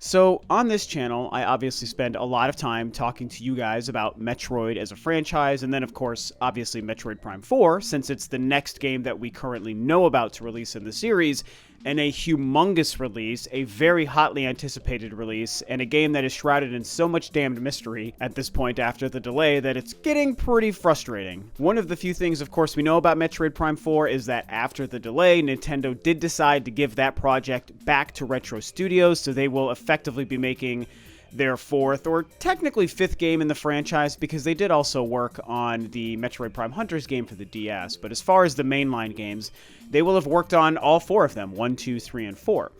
So, on this channel, I obviously spend a lot of time talking to you guys about Metroid as a franchise, and then, of course, obviously Metroid Prime 4, since it's the next game that we currently know about to release in the series, and a humongous release, a very hotly anticipated release, and a game that is shrouded in so much damned mystery at this point after the delay that it's getting pretty frustrating. One of the few things, of course, we know about Metroid Prime 4 is that after the delay, Nintendo did decide to give that project back to Retro Studios, so they will effectively be making their fourth, or technically fifth game in the franchise, because they did also work on the Metroid Prime Hunters game for the DS. But as far as the mainline games, they will have worked on all four of them, 1, 2, 3, and 4.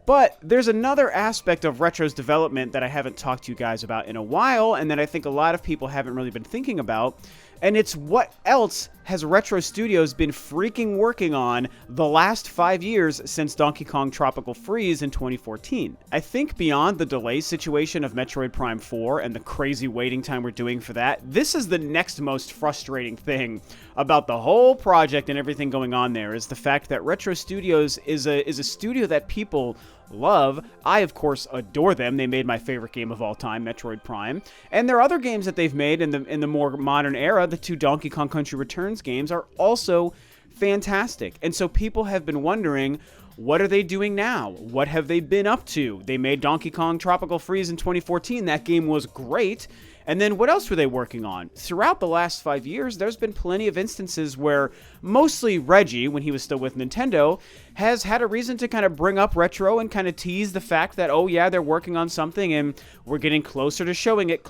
But there's another aspect of Retro's development that I haven't talked to you guys about in a while, and that I think a lot of people haven't really been thinking about, and it's what else has Retro Studios been freaking working on the last 5 years since Donkey Kong Tropical Freeze in 2014. I think beyond the delay situation of Metroid Prime 4 and the crazy waiting time we're doing for that, this is the next most frustrating thing about the whole project and everything going on there, is the fact that Retro Studios is a studio that people love. I, of course, adore them. They made my favorite game of all time, Metroid Prime. And there are other games that they've made in the more modern era. The two Donkey Kong Country Returns games are also fantastic. And so people have been wondering, what are they doing now? What have they been up to? They made Donkey Kong Tropical Freeze in 2014. That game was great. And then what else were they working on? Throughout the last 5 years, there's been plenty of instances where mostly Reggie, when he was still with Nintendo, has had a reason to kind of bring up Retro and kind of tease the fact that, oh yeah, they're working on something and we're getting closer to showing it,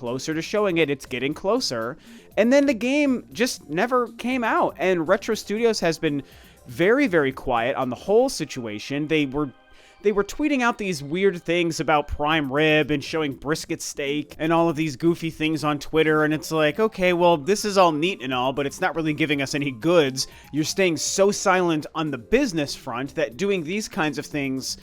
it's getting closer. And then the game just never came out. And Retro Studios has been very, very quiet on the whole situation. They were tweeting out these weird things about prime rib and showing brisket steak and all of these goofy things on Twitter, and it's like, okay, well, this is all neat and all, but it's not really giving us any goods. You're staying so silent on the business front that doing these kinds of things,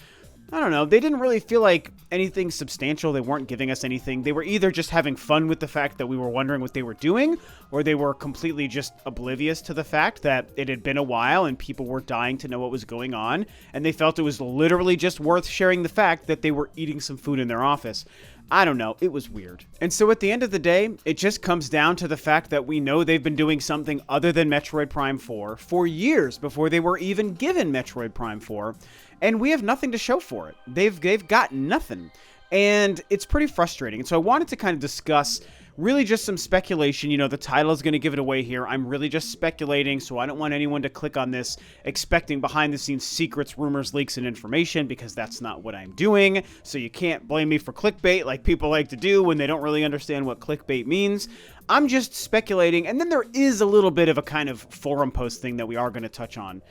I don't know, they didn't really feel like anything substantial. They weren't giving us anything. They were either just having fun with the fact that we were wondering what they were doing, or they were completely just oblivious to the fact that it had been a while and people were dying to know what was going on, and they felt it was literally just worth sharing the fact that they were eating some food in their office. I don't know, it was weird. And so at the end of the day, it just comes down to the fact that we know they've been doing something other than Metroid Prime 4 for years before they were even given Metroid Prime 4, and we have nothing to show for it. They've got nothing, and it's pretty frustrating. And so I wanted to kind of discuss really just some speculation. You know, the title is going to give it away here. I'm really just speculating, so I don't want anyone to click on this expecting behind-the-scenes secrets, rumors, leaks, and information, because that's not what I'm doing. So you can't blame me for clickbait like people like to do when they don't really understand what clickbait means. I'm just speculating, and then there is a little bit of a kind of forum post thing that we are going to touch on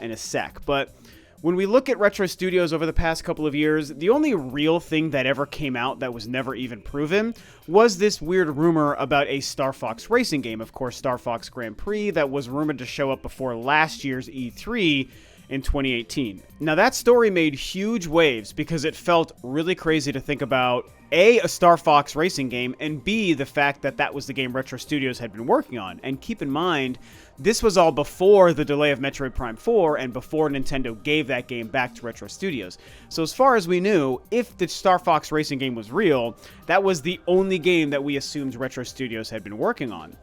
in a sec. But when we look at Retro Studios over the past couple of years, the only real thing that ever came out that was never even proven was this weird rumor about a Starfox racing game. Of course, Starfox Grand Prix, that was rumored to show up before last year's E3 in 2018. Now, that story made huge waves because it felt really crazy to think about a Star Fox racing game, and B, the fact that that was the game Retro Studios had been working on. And keep in mind, this was all before the delay of Metroid Prime 4 and before Nintendo gave that game back to Retro Studios. So as far as we knew, if the Star Fox racing game was real, that was the only game that we assumed Retro Studios had been working on.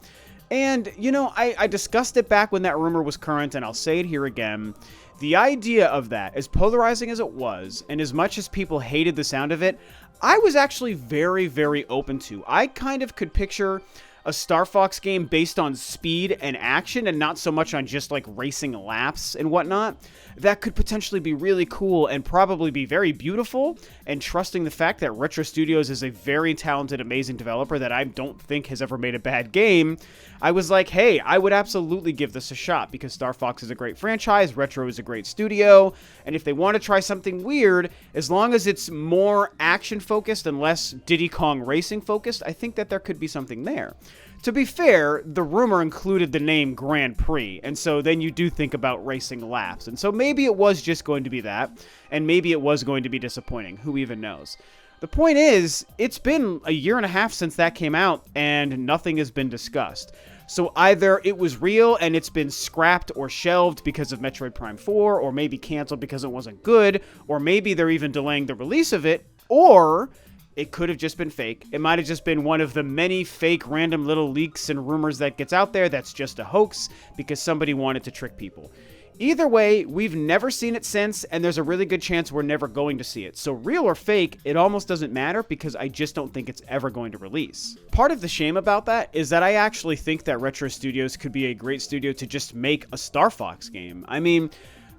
And, you know, I discussed it back when that rumor was current, and I'll say it here again. The idea of that, as polarizing as it was, and as much as people hated the sound of it, I was actually very, very open to. I kind of could picture a Star Fox game based on speed and action and not so much on just like racing laps and whatnot. That could potentially be really cool and probably be very beautiful, and trusting the fact that Retro Studios is a very talented, amazing developer that I don't think has ever made a bad game, I was like, hey, I would absolutely give this a shot because Star Fox is a great franchise, Retro is a great studio, and if they want to try something weird, as long as it's more action-focused and less Diddy Kong racing-focused, I think that there could be something there. To be fair, the rumor included the name Grand Prix, and so then you do think about racing laps. And so maybe it was just going to be that, and maybe it was going to be disappointing. Who even knows? The point is, it's been a year and a half since that came out, and nothing has been discussed. So either it was real and it's been scrapped or shelved because of Metroid Prime 4, or maybe canceled because it wasn't good, or maybe they're even delaying the release of it Or it could have just been fake. It might have just been one of the many fake random little leaks and rumors that gets out there that's just a hoax because somebody wanted to trick people. Either way, we've never seen it since, and there's a really good chance we're never going to see it. So real or fake, it almost doesn't matter because I just don't think it's ever going to release. Part of the shame about that is that I actually think that Retro Studios could be a great studio to just make a Starfox game. I mean,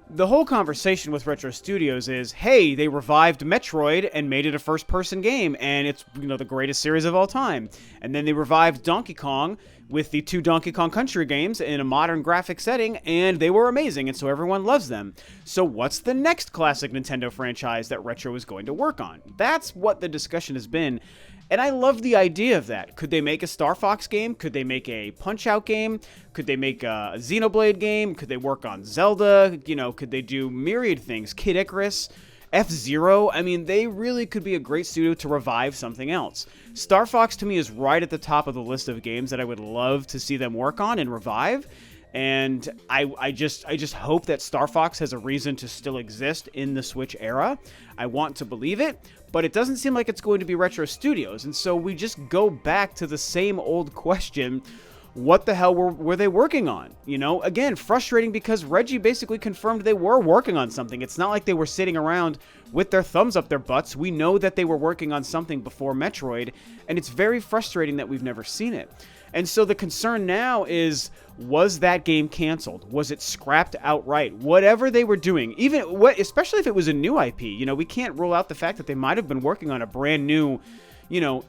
the whole conversation with Retro Studios is, hey, they revived Metroid and made it a first-person game, and it's, the greatest series of all time. And then they revived Donkey Kong with the 2 Donkey Kong Country games in a modern graphic setting, and they were amazing, and so everyone loves them. So what's the next classic Nintendo franchise that Retro is going to work on? That's what the discussion has been. And I love the idea of that. Could they make a Starfox game? Could they make a Punch-Out game? Could they make a Xenoblade game? Could they work on Zelda? Could they do myriad things? Kid Icarus? F-Zero? I mean, they really could be a great studio to revive something else. Star Fox, to me, is right at the top of the list of games that I would love to see them work on and revive. And I just hope that Star Fox has a reason to still exist in the Switch era. I want to believe it, but it doesn't seem like it's going to be Retro Studios. And so we just go back to the same old question. What the hell were they working on? Again, frustrating because Reggie basically confirmed they were working on something. It's not like they were sitting around with their thumbs up their butts. We know that they were working on something before Metroid, and it's very frustrating that we've never seen it. And so the concern now is, was that game canceled? Was it scrapped outright? Whatever they were doing, especially if it was a new IP, we can't rule out the fact that they might have been working on a brand new,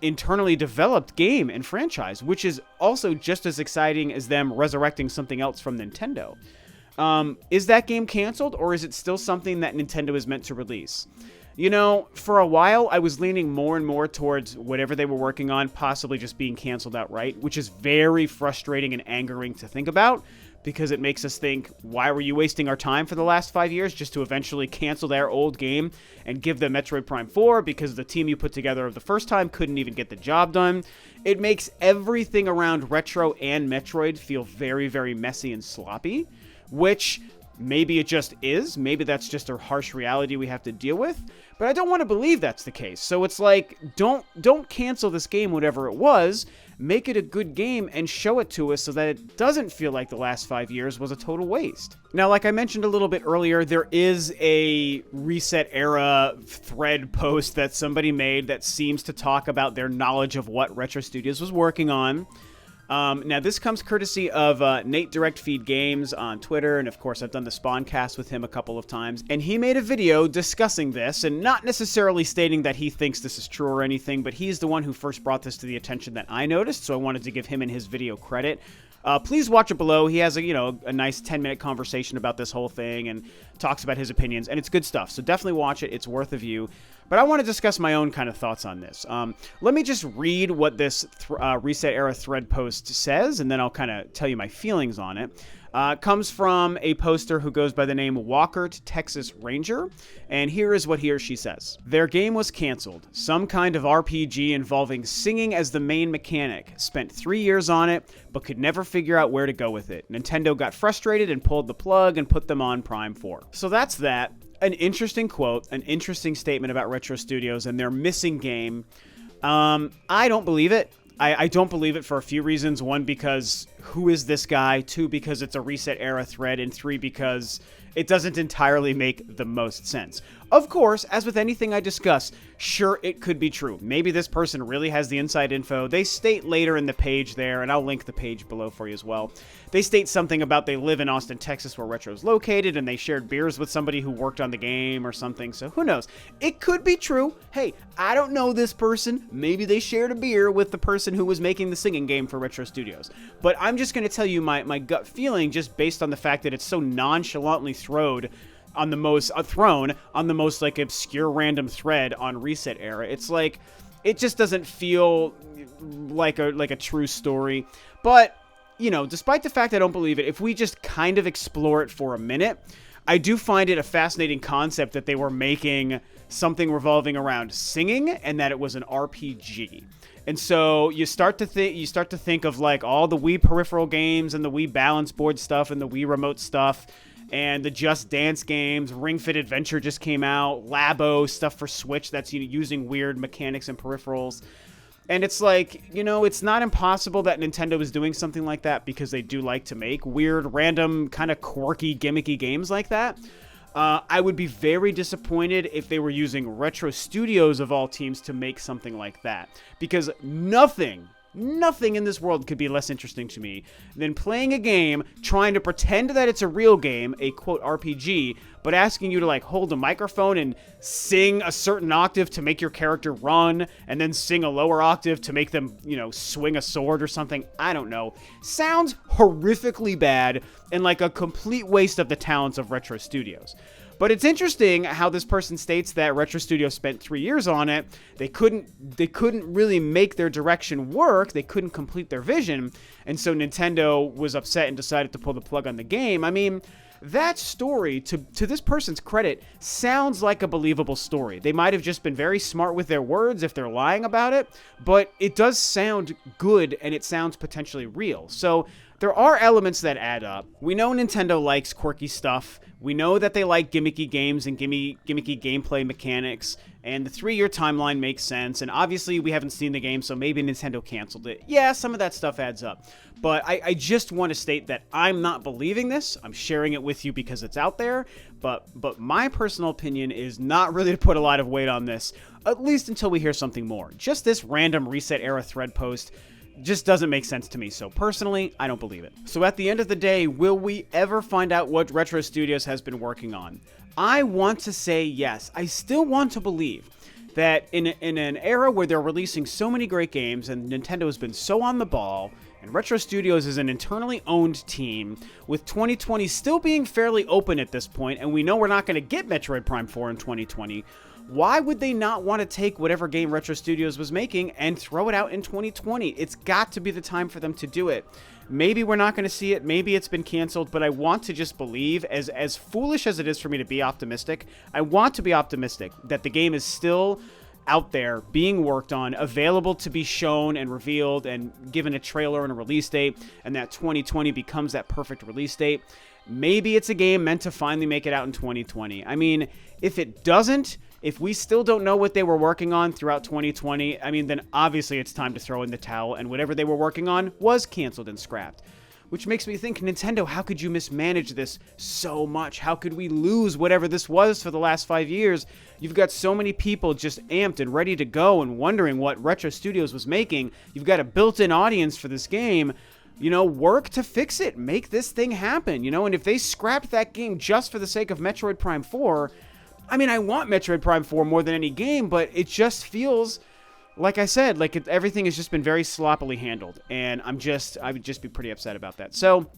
internally developed game and franchise, which is also just as exciting as them resurrecting something else from Nintendo. Is that game canceled, or is it still something that Nintendo is meant to release? For a while, I was leaning more and more towards whatever they were working on possibly just being canceled outright, which is very frustrating and angering to think about, because it makes us think, why were you wasting our time for the last 5 years just to eventually cancel their old game and give them Metroid Prime 4 because the team you put together the first time couldn't even get the job done? It makes everything around Retro and Metroid feel very, very messy and sloppy, which maybe it just is. Maybe that's just a harsh reality we have to deal with. But I don't want to believe that's the case. So it's like, don't cancel this game, whatever it was. Make it a good game and show it to us so that it doesn't feel like the last 5 years was a total waste. Now, like I mentioned a little bit earlier, there is a Reset Era thread post that somebody made that seems to talk about their knowledge of what Retro Studios was working on. Now, this comes courtesy of Nate Direct Feed Games on Twitter, and of course, I've done the Spawncast with him a couple of times, and he made a video discussing this, and not necessarily stating that he thinks this is true or anything, but he's the one who first brought this to the attention that I noticed, so I wanted to give him and his video credit. Please watch it below. He has a nice 10-minute conversation about this whole thing and talks about his opinions, and it's good stuff. So definitely watch it. It's worth a view. But I want to discuss my own kind of thoughts on this. Let me just read what this Reset Era thread post says, and then I'll kind of tell you my feelings on it. Comes from a poster who goes by the name Walkert Texas Ranger, and here is what he or she says. Their game was canceled. Some kind of RPG involving singing as the main mechanic. Spent 3 years on it, but could never figure out where to go with it. Nintendo got frustrated and pulled the plug and put them on Prime 4. So that's that. An interesting quote, an interesting statement about Retro Studios and their missing game. I don't believe it. I don't believe it for a few reasons. One, because who is this guy? Two, because it's a Reset Era thread. And three, because it doesn't entirely make the most sense. Of course, as with anything I discuss, sure, it could be true. Maybe this person really has the inside info. They state later in the page there, and I'll link the page below for you as well. They state something about they live in Austin, Texas, where Retro's located, and they shared beers with somebody who worked on the game or something. So who knows? It could be true. Hey, I don't know this person. Maybe they shared a beer with the person who was making the singing game for Retro Studios. But I'm just going to tell you my gut feeling just based on the fact that it's so nonchalantly thrown on the most like obscure random thread on Reset Era. It's like, it just doesn't feel like a true story. But, despite the fact I don't believe it, if we just kind of explore it for a minute, I do find it a fascinating concept that they were making something revolving around singing and that it was an RPG. And so you start to think of like all the Wii peripheral games and the Wii balance board stuff and the Wii remote stuff. and the Just Dance games. Ring Fit Adventure just came out. Labo, stuff for Switch that's using weird mechanics and peripherals. And it's like, it's not impossible that Nintendo is doing something like that because they do like to make weird, random, kind of quirky, gimmicky games like that. I would be very disappointed if they were using Retro Studios of all teams to make something like that. Because nothing in this world could be less interesting to me than playing a game, trying to pretend that it's a real game, a quote RPG, but asking you to like hold a microphone and sing a certain octave to make your character run, and then sing a lower octave to make them, swing a sword or something. I don't know. Sounds horrifically bad and like a complete waste of the talents of Retro Studios. But it's interesting how this person states that Retro Studios spent 3 years on it. They couldn't really make their direction work. They couldn't complete their vision. And so Nintendo was upset and decided to pull the plug on the game. I mean, that story, to this person's credit, sounds like a believable story. They might have just been very smart with their words if they're lying about it, but it does sound good and it sounds potentially real. So there are elements that add up. We know Nintendo likes quirky stuff. We know that they like gimmicky games and gimmicky gameplay mechanics, and the 3-year timeline makes sense, and obviously we haven't seen the game, so maybe Nintendo canceled it. Yeah, some of that stuff adds up, but I just want to state that I'm not believing this. I'm sharing it with you because it's out there, but my personal opinion is not really to put a lot of weight on this, at least until we hear something more. Just this random Reset Era thread post just doesn't make sense to me, so personally, I don't believe it. So at the end of the day, will we ever find out what Retro Studios has been working on? I want to say yes. I still want to believe that in an era where they're releasing so many great games and Nintendo has been so on the ball, and Retro Studios is an internally owned team, with 2020 still being fairly open at this point, and we know we're not going to get Metroid Prime 4 in 2020, why would they not want to take whatever game Retro Studios was making and throw it out in 2020? It's got to be the time for them to do it. Maybe we're not going to see it. Maybe it's been canceled, but I want to just believe, as foolish as it is for me to be optimistic, I want to be optimistic that the game is still out there, being worked on, available to be shown and revealed and given a trailer and a release date, and that 2020 becomes that perfect release date. Maybe it's a game meant to finally make it out in 2020. I mean, if it doesn't, if we still don't know what they were working on throughout 2020, I mean, then obviously it's time to throw in the towel, and whatever they were working on was canceled and scrapped. Which makes me think, Nintendo, how could you mismanage this so much? How could we lose whatever this was for the last 5 years? You've got so many people just amped and ready to go and wondering what Retro Studios was making. You've got a built-in audience for this game. Work to fix it. Make this thing happen, and if they scrapped that game just for the sake of Metroid Prime 4, I mean, I want Metroid Prime 4 more than any game, but it just feels, like I said, like everything has just been very sloppily handled, and I would just be pretty upset about that. So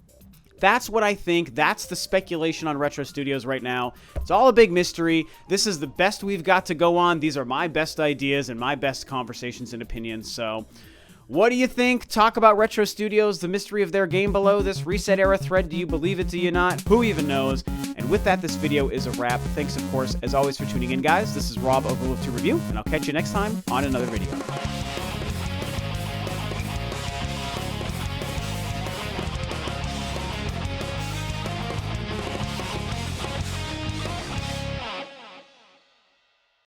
that's what I think. That's the speculation on Retro Studios right now. It's all a big mystery. This is the best we've got to go on. These are my best ideas and my best conversations and opinions, so what do you think? Talk about Retro Studios, the mystery of their game below this Reset Era thread. Do you believe it? Do you not? Who even knows? And with that, this video is a wrap. Thanks, of course, as always, for tuning in, guys. This is Rob of Rule of Two Review, and I'll catch you next time on another video.